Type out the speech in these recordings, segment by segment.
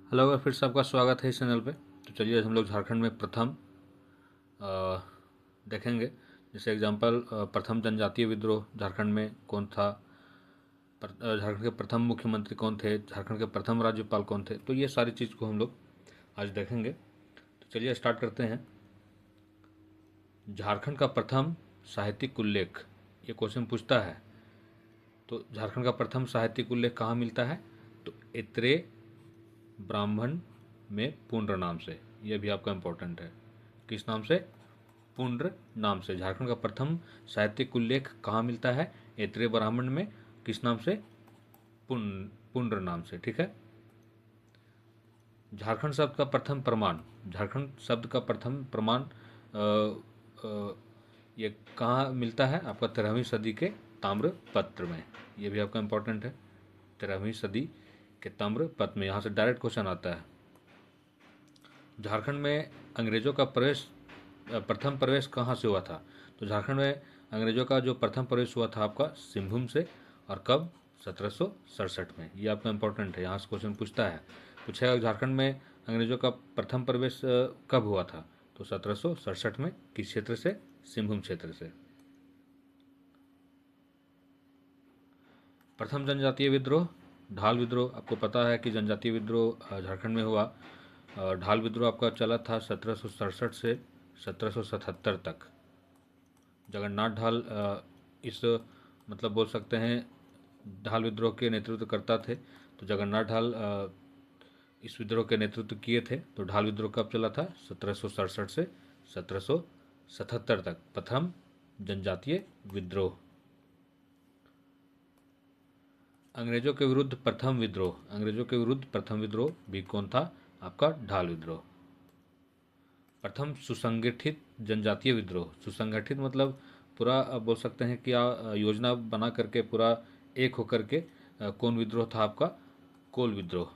Hello और फिर से आपका स्वागत है इस चैनल पे। तो चलिए आज हम लोग झारखंड में प्रथम देखेंगे। जैसे एग्जांपल प्रथम जनजातीय विद्रोह झारखंड में कौन था, झारखंड के प्रथम मुख्यमंत्री कौन थे, झारखंड के प्रथम राज्यपाल कौन थे। तो ये सारी चीज़ को हम लोग आज देखेंगे। तो चलिए स्टार्ट करते हैं। झारखंड का प्रथम साहित्यिक उल्लेख, ये क्वेश्चन पूछता है। तो झारखंड का प्रथम साहित्यिक उल्लेख कहाँ मिलता है? तो एत्रे ब्राह्मण में पुंड्र नाम से। यह भी आपका इम्पोर्टेंट है। किस नाम से? पुंड्र नाम से। झारखंड का प्रथम साहित्यिक उल्लेख कहाँ मिलता है? ऐत्रेय ब्राह्मण में। किस नाम से? पुंड्र नाम से। ठीक है। झारखंड शब्द का प्रथम प्रमाण, झारखंड शब्द का प्रथम प्रमाण ये कहाँ मिलता है? आपका 13वीं सदी के ताम्रपत्र में। ये भी आपका इम्पोर्टेंट है। 13वीं सदी के ताम्रपत्र में, यहाँ से डायरेक्ट क्वेश्चन आता है। झारखंड में अंग्रेजों का प्रथम प्रवेश कहाँ से हुआ था? तो झारखंड में अंग्रेजों का जो प्रथम प्रवेश हुआ था आपका सिंहभूम से। और कब? 1767 में। ये आपका इम्पोर्टेंट है, यहाँ से क्वेश्चन पूछेगा झारखंड में अंग्रेजों का प्रथम प्रवेश कब हुआ था? तो 1767 में। किस क्षेत्र से? सिंहभूम क्षेत्र से। प्रथम जनजातीय विद्रोह ढाल विद्रोह। आपको पता है कि जनजातीय विद्रोह झारखंड में हुआ। ढाल विद्रोह आपका चला था 1767 से 1777 तक। जगन्नाथ ढाल इस मतलब बोल सकते हैं ढाल विद्रोह के नेतृत्व करता थे। तो जगन्नाथ ढाल इस विद्रोह के नेतृत्व किए थे। तो ढाल विद्रोह कब चला था? 1767 से 1777 तक। प्रथम जनजातीय विद्रोह। अंग्रेजों के विरुद्ध प्रथम विद्रोह, अंग्रेजों के विरुद्ध प्रथम विद्रोह भी कौन था? आपका ढाल विद्रोह। प्रथम सुसंगठित जनजातीय विद्रोह, सुसंगठित मतलब पूरा बोल सकते हैं कि योजना बना करके पूरा एक होकर के कौन विद्रोह था? आपका कोल विद्रोह।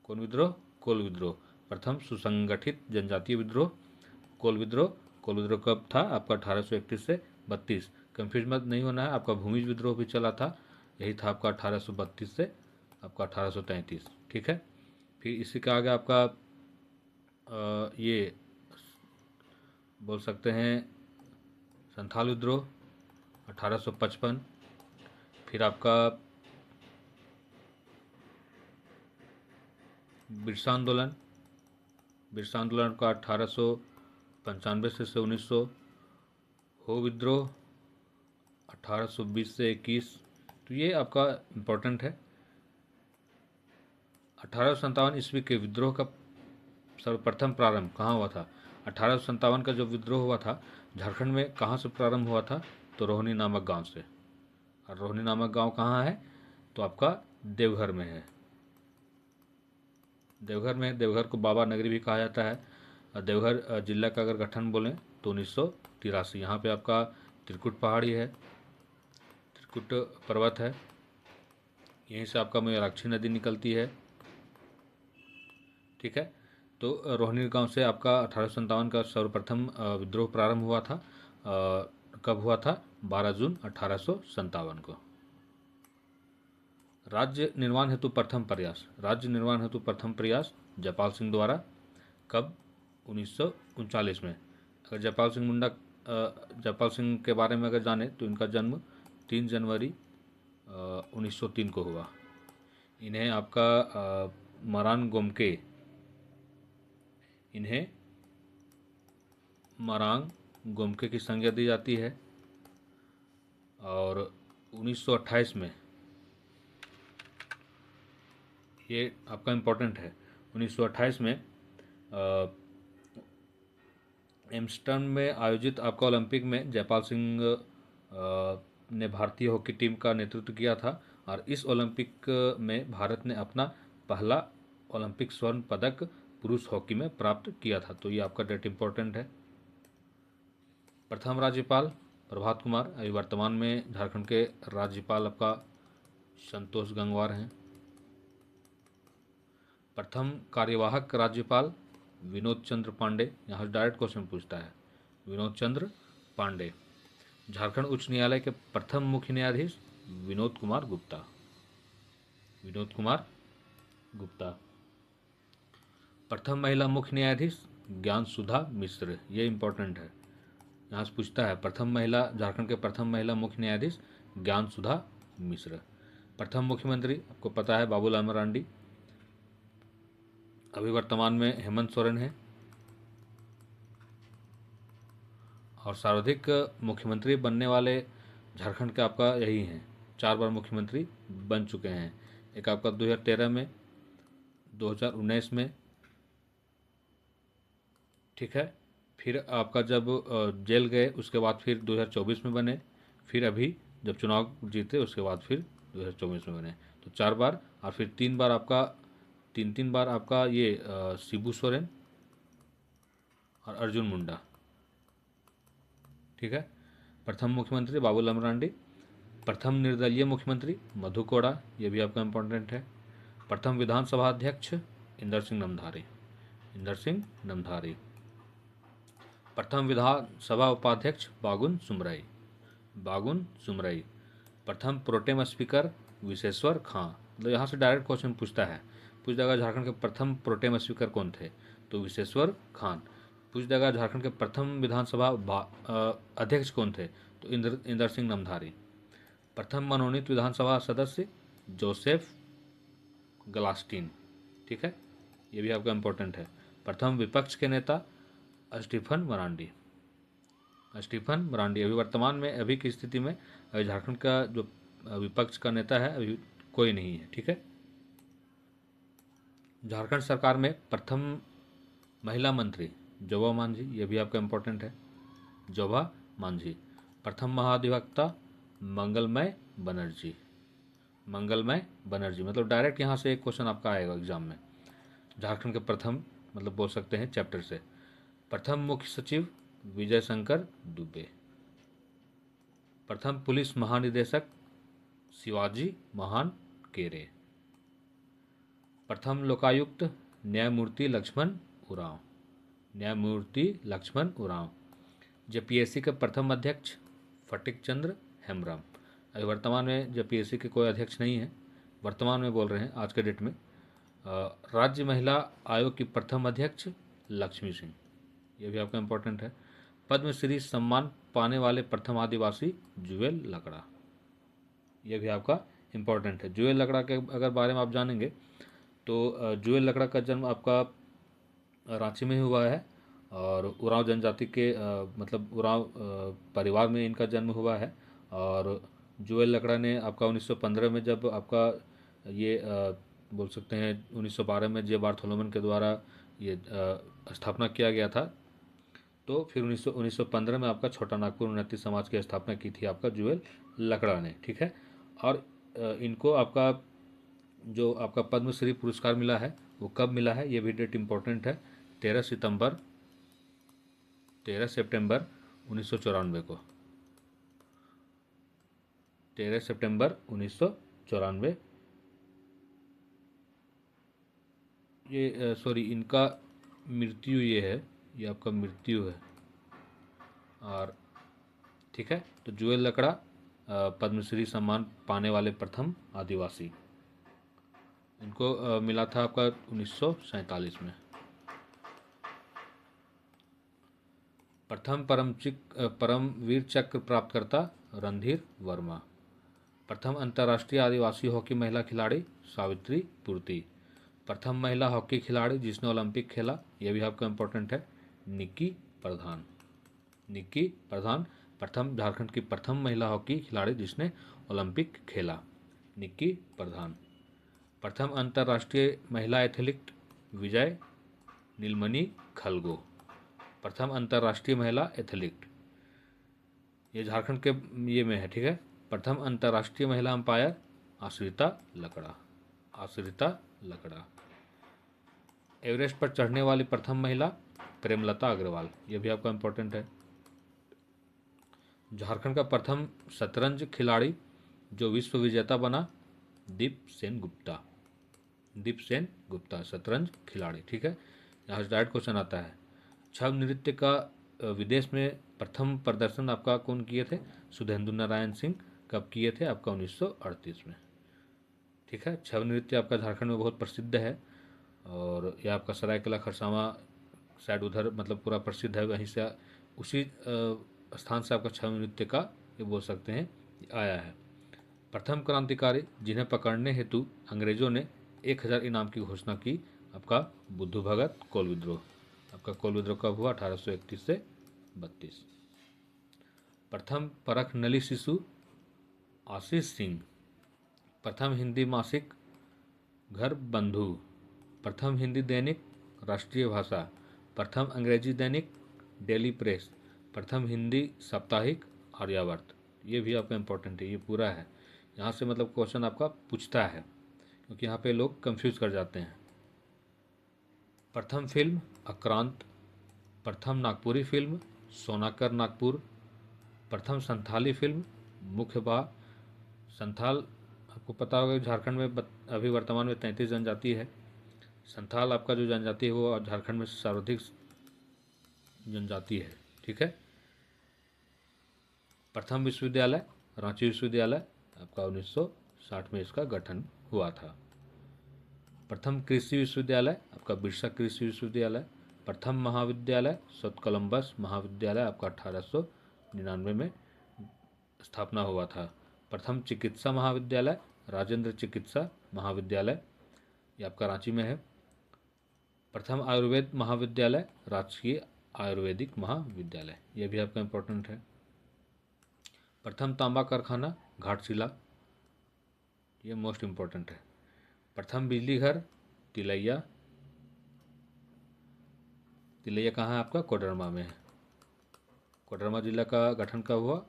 कौन विद्रोह? कोल विद्रोह। प्रथम सुसंगठित जनजातीय विद्रोह कोल विद्रोह। कोल विद्रोह कब था? आपका 1831 से 32। कंफ्यूज मत नहीं होना है, आपका भूमिज विद्रोह भी चला था। यही था आपका 1832 से आपका 1833। ठीक है। फिर इसी का आगे आपका ये बोल सकते हैं संथाल विद्रोह 1855। फिर आपका बिरसा आंदोलन, बिरसा आंदोलन का 1895 से 1900। हो विद्रोह 1820 से 21। तो ये आपका इम्पोर्टेंट है। 1857 ईस्वी के विद्रोह का सर्वप्रथम प्रारंभ कहाँ हुआ था? 1857 का जो विद्रोह हुआ था झारखंड में कहाँ से प्रारंभ हुआ था? तो रोहनी नामक गांव से। और रोहनी नामक गांव कहाँ है? तो आपका देवघर में है। देवघर में, देवघर को बाबा नगरी भी कहा जाता है। देवघर जिला का अगर गठन बोलें तो 1983। यहाँ पे आपका त्रिकुट पहाड़ी है, त्रिकुट पर्वत है। यहीं से आपका मयूराक्षी नदी निकलती है। ठीक है। तो रोहनी गांव से आपका 1857 का सर्वप्रथम विद्रोह प्रारंभ हुआ था। कब हुआ था? 12 जून 1857 को। राज्य निर्माण हेतु प्रथम प्रयास, राज्य निर्माण हेतु प्रथम प्रयास जयपाल सिंह द्वारा। कब? 1939 में। अगर जयपाल सिंह के बारे में अगर जाने तो इनका जन्म 3 जनवरी 1903 को हुआ। इन्हें आपका मरान गोमके, इन्हें मरांग गोमके की संज्ञा दी जाती है। और 1928 में, ये आपका इम्पोर्टेंट है, 1928 में एम्स्टर्डम में आयोजित आपका ओलंपिक में जयपाल सिंह ने भारतीय हॉकी टीम का नेतृत्व किया था। और इस ओलंपिक में भारत ने अपना पहला ओलंपिक स्वर्ण पदक पुरुष हॉकी में प्राप्त किया था। तो ये आपका डेट इम्पोर्टेंट है। प्रथम राज्यपाल प्रभात कुमार। अभी वर्तमान में झारखंड के राज्यपाल आपका संतोष गंगवार हैं। प्रथम कार्यवाहक राज्यपाल विनोद चंद्र पांडे। यहाँ डायरेक्ट क्वेश्चन पूछता है, विनोद चंद्र पांडे। झारखंड उच्च न्यायालय के प्रथम मुख्य न्यायाधीश विनोद कुमार गुप्ता, विनोद कुमार गुप्ता। प्रथम महिला मुख्य न्यायाधीश ज्ञान सुधा मिश्र, ये इंपॉर्टेंट है, यहाँ से पूछता है। प्रथम महिला, झारखंड के प्रथम महिला मुख्य न्यायाधीश ज्ञान सुधा मिश्र। प्रथम मुख्यमंत्री आपको पता है बाबूलाल मरांडी, अभी वर्तमान में हेमंत सोरेन है। और सर्वाधिक मुख्यमंत्री बनने वाले झारखंड के आपका यही हैं, 4 बार मुख्यमंत्री बन चुके हैं। एक आपका 2013 में, 2019 में, ठीक है, फिर आपका जब जेल गए उसके बाद फिर 2024 में बने, फिर अभी जब चुनाव जीते उसके बाद फिर 2024 में बने। तो 4 बार, और फिर 3 बार आपका, 3 बार आपका ये शिबू सोरेन और अर्जुन मुंडा, ठीक है। प्रथम मुख्यमंत्री बाबूलाल मरांडी। प्रथम निर्दलीय मुख्यमंत्री मधु कोड़ा, ये भी आपका इम्पोर्टेंट है। प्रथम विधानसभा अध्यक्ष इंदर सिंह नमधारी, इंदर सिंह नमधारी। प्रथम विधानसभा उपाध्यक्ष बागुन सुमरई, बागुन सुमरई। प्रथम प्रोटेम स्पीकर विशेश्वर खां, मतलब यहाँ से डायरेक्ट क्वेश्चन पूछता है, पूछ देगा झारखंड के प्रथम प्रोटेम स्पीकर कौन थे, तो विशेश्वर खान। पूछ देगा झारखंड के प्रथम विधानसभा अध्यक्ष कौन थे, तो इंदर सिंह नमधारी। प्रथम मनोनीत विधानसभा सदस्य जोसेफ गलास्टीन, ठीक है, ये भी आपका इम्पोर्टेंट है। प्रथम विपक्ष के नेता स्टीफन मरांडी, स्टीफन मरांडी। अभी वर्तमान में, अभी की स्थिति में झारखंड का जो विपक्ष का नेता है अभी कोई नहीं है, ठीक है। झारखंड सरकार में प्रथम महिला मंत्री जोबा मांझी, ये भी आपका इम्पोर्टेंट है, जोबा मांझी। प्रथम महाधिवक्ता मंगलमय बनर्जी, मंगलमय बनर्जी। मतलब डायरेक्ट यहाँ से एक क्वेश्चन आपका आएगा एग्जाम में, झारखंड के प्रथम, मतलब बोल सकते हैं चैप्टर से। प्रथम मुख्य सचिव विजय शंकर दुबे। प्रथम पुलिस महानिदेशक शिवाजी महान केरे। प्रथम लोकायुक्त न्यायमूर्ति लक्ष्मण उरांव, न्यायमूर्ति लक्ष्मण उरांव। जेपीएससी के प्रथम अध्यक्ष फटिक चंद्र हेम्ब्रम। अभी वर्तमान में जेपीएससी के कोई अध्यक्ष नहीं है, वर्तमान में बोल रहे हैं आज के डेट में। राज्य महिला आयोग की प्रथम अध्यक्ष लक्ष्मी सिंह, ये भी आपका इम्पोर्टेंट है। पद्मश्री सम्मान पाने वाले प्रथम आदिवासी जुएल लकड़ा, ये भी आपका इम्पोर्टेंट है। जुएल लकड़ा के अगर बारे में आप जानेंगे तो जुएल लकड़ा का जन्म आपका रांची में ही हुआ है, और उरांव जनजाति के मतलब उरांव परिवार में इनका जन्म हुआ है। और जुएल लकड़ा ने आपका 1915 में जब आपका ये बोल सकते हैं 1912 में जे बार्थोलोमन के द्वारा ये स्थापना किया गया था, तो फिर 1915 में आपका छोटा नागपुर उन्नति समाज की स्थापना की थी आपका जुएल लकड़ा ने, ठीक है। और इनको आपका जो आपका पद्मश्री पुरस्कार मिला है वो कब मिला है, ये भी डेट इम्पोर्टेंट है, 13 सितंबर 1994 को, 13 सितंबर 1994। ये सॉरी, इनका मृत्यु ये है, ये आपका मृत्यु है। और ठीक है, तो जुएल लकड़ा पद्मश्री सम्मान पाने वाले प्रथम आदिवासी, इनको मिला था आपका 1947 में। प्रथम परमवीर चक्र प्राप्तकर्ता रणधीर वर्मा। प्रथम अंतर्राष्ट्रीय आदिवासी हॉकी महिला खिलाड़ी सावित्री पूर्ति। प्रथम महिला हॉकी खिलाड़ी जिसने ओलंपिक खेला, यह भी आपका इम्पोर्टेंट है, निक्की प्रधान, निक्की प्रधान। प्रथम झारखंड की प्रथम महिला हॉकी खिलाड़ी जिसने ओलंपिक खेला, निक्की प्रधान। प्रथम अंतर्राष्ट्रीय महिला एथलीट विजय नीलमणि खलगो, प्रथम अंतर्राष्ट्रीय महिला एथलीट, ये झारखंड के ये में है, ठीक है। प्रथम अंतर्राष्ट्रीय महिला अंपायर आश्रिता लकड़ा, आश्रिता लकड़ा। एवरेस्ट पर चढ़ने वाली प्रथम महिला प्रेमलता अग्रवाल, ये भी आपका इम्पोर्टेंट है। झारखंड का प्रथम शतरंज खिलाड़ी जो विश्व विजेता बना दीप सेन गुप्ता, दीप सेन गुप्ता शतरंज खिलाड़ी, ठीक है। यहाँ से डायरेक्ट क्वेश्चन आता है। छव नृत्य का विदेश में प्रथम प्रदर्शन आपका कौन किए थे, सुधेंद्र नारायण सिंह, कब किए थे, आपका 1938 में, ठीक है। छव नृत्य आपका झारखंड में बहुत प्रसिद्ध है, और यह आपका सरायकला खरसावां शायद उधर मतलब पूरा प्रसिद्ध है, वहीं से उसी स्थान से आपका छऊ नृत्य का ये बोल सकते हैं आया है। प्रथम क्रांतिकारी जिन्हें पकड़ने हेतु अंग्रेजों ने 1000 इनाम की घोषणा की, आपका बुद्धू भगत कोल विद्रोह। आपका कोल विद्रोह कब हुआ? 1831 से 32। प्रथम परख नली शिशु आशीष सिंह। प्रथम हिंदी मासिक घर बंधु। प्रथम हिंदी दैनिक राष्ट्रीय भाषा। प्रथम अंग्रेजी दैनिक डेली प्रेस। प्रथम हिंदी साप्ताहिक आर्यावर्त। ये भी आपका इम्पोर्टेंट है, ये पूरा है। यहाँ से मतलब क्वेश्चन आपका पूछता है, क्योंकि यहाँ पे लोग कंफ्यूज कर जाते हैं। प्रथम फिल्म आक्रांत। प्रथम नागपुरी फिल्म सोनाकर नागपुर। प्रथम संथाली फिल्म मुख्यबा। संथाल आपको पता होगा झारखंड में अभी वर्तमान में 33 जनजाति है। संथाल आपका जो जनजाति है वो झारखंड में सर्वाधिक जनजाति है, ठीक है। प्रथम विश्वविद्यालय रांची विश्वविद्यालय, आपका 1960 में इसका गठन हुआ था। प्रथम कृषि विश्वविद्यालय आपका बिरसा कृषि विश्वविद्यालय। प्रथम महाविद्यालय सौत कोलंबस महाविद्यालय, आपका 1899 में स्थापना हुआ था। प्रथम चिकित्सा महाविद्यालय राजेंद्र चिकित्सा महाविद्यालय, ये आपका रांची में है। प्रथम आयुर्वेद महाविद्यालय राजकीय आयुर्वेदिक महाविद्यालय, यह भी आपका इम्पोर्टेंट है। प्रथम तांबा कारखाना घाटशिला, ये मोस्ट इम्पोर्टेंट है। प्रथम बिजली घर तिलैया। तिलैया कहाँ है? आपका कोडरमा में है। कोडरमा जिला का गठन कब हुआ?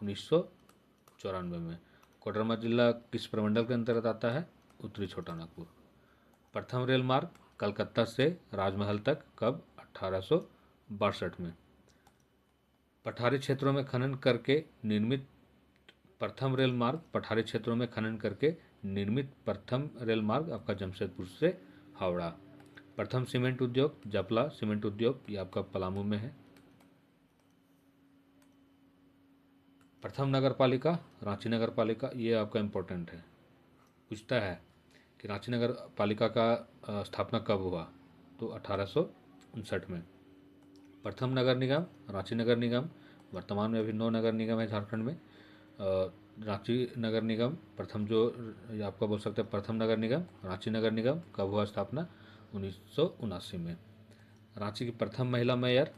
1994 में। कोडरमा जिला किस प्रमंडल के अंतर्गत आता है? उत्तरी छोटा नागपुर। प्रथम रेल मार्ग कलकत्ता से राजमहल तक कब? 1862 में। पठारी क्षेत्रों में खनन करके निर्मित प्रथम रेल मार्ग पठारी क्षेत्रों में खनन करके निर्मित प्रथम रेल मार्ग आपका जमशेदपुर से हावड़ा। प्रथम सीमेंट उद्योग जपला सीमेंट उद्योग, ये आपका पलामू में है। प्रथम नगर पालिका रांची नगर पालिका, ये आपका इम्पोर्टेंट है, पूछता है कि रांची नगर पालिका का स्थापना कब हुआ? तो 1859 में। प्रथम नगर निगम रांची नगर निगम, वर्तमान में अभी 9 नगर निगम है झारखंड में। रांची नगर निगम प्रथम जो आपका बोल सकते हैं प्रथम नगर निगम रांची नगर निगम कब हुआ स्थापना? 1979 में। रांची की प्रथम महिला मेयर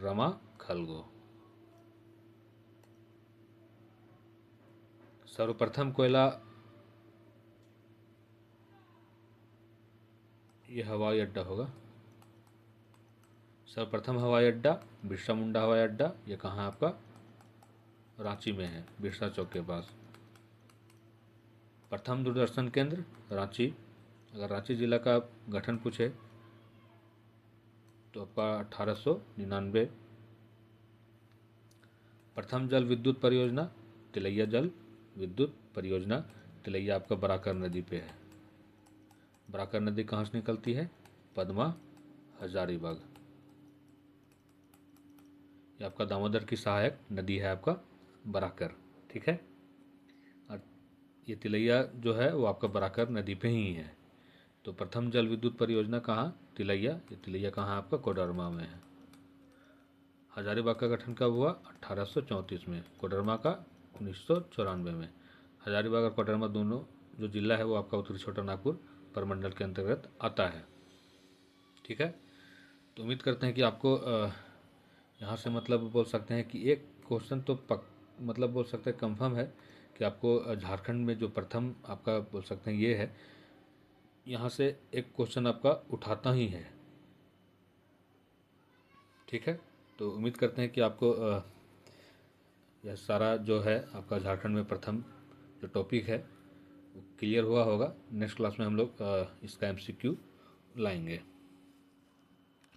रमा खलगो। सर्वप्रथम कोयला, ये हवाई अड्डा होगा। सर्वप्रथम हवाई अड्डा बिरसा मुंडा हवाई अड्डा, ये कहाँ है आपका? रांची में है, बिरसा चौक के पास। प्रथम दूरदर्शन केंद्र रांची, अगर रांची जिला का गठन पूछे तो आपका 1899। प्रथम जल विद्युत परियोजना तिलैया जल विद्युत परियोजना, तिलैया आपका बराकर नदी पे है। बराकर नदी कहाँ से निकलती है? पद्मा हजारीबाग, ये आपका दामोदर की सहायक नदी है आपका बराकर, ठीक है। और ये तिलैया जो है वो आपका बराकर नदी पे ही है। तो प्रथम जल विद्युत परियोजना कहाँ? तिलैया। ये तिलैया कहाँ आपका? कोडरमा में है। हजारीबाग का गठन कब हुआ? 1834 में। कोडरमा का 1994 में। हजारीबाग और कोडरमा दोनों जो जिला है वो आपका उत्तरी छोटा नागपुर प्रमंडल के अंतर्गत आता है, ठीक है। तो उम्मीद करते हैं कि आपको यहाँ से मतलब बोल सकते हैं कि एक क्वेश्चन तो मतलब बोल सकते हैं कंफर्म है कि आपको झारखंड में जो प्रथम आपका बोल सकते हैं ये है, यहाँ से एक क्वेश्चन आपका उठाता ही है, ठीक है। तो उम्मीद करते हैं कि आपको यह सारा जो है आपका झारखंड में प्रथम जो टॉपिक है वो क्लियर हुआ होगा। नेक्स्ट क्लास में हम लोग इसका MCQ लाएंगे।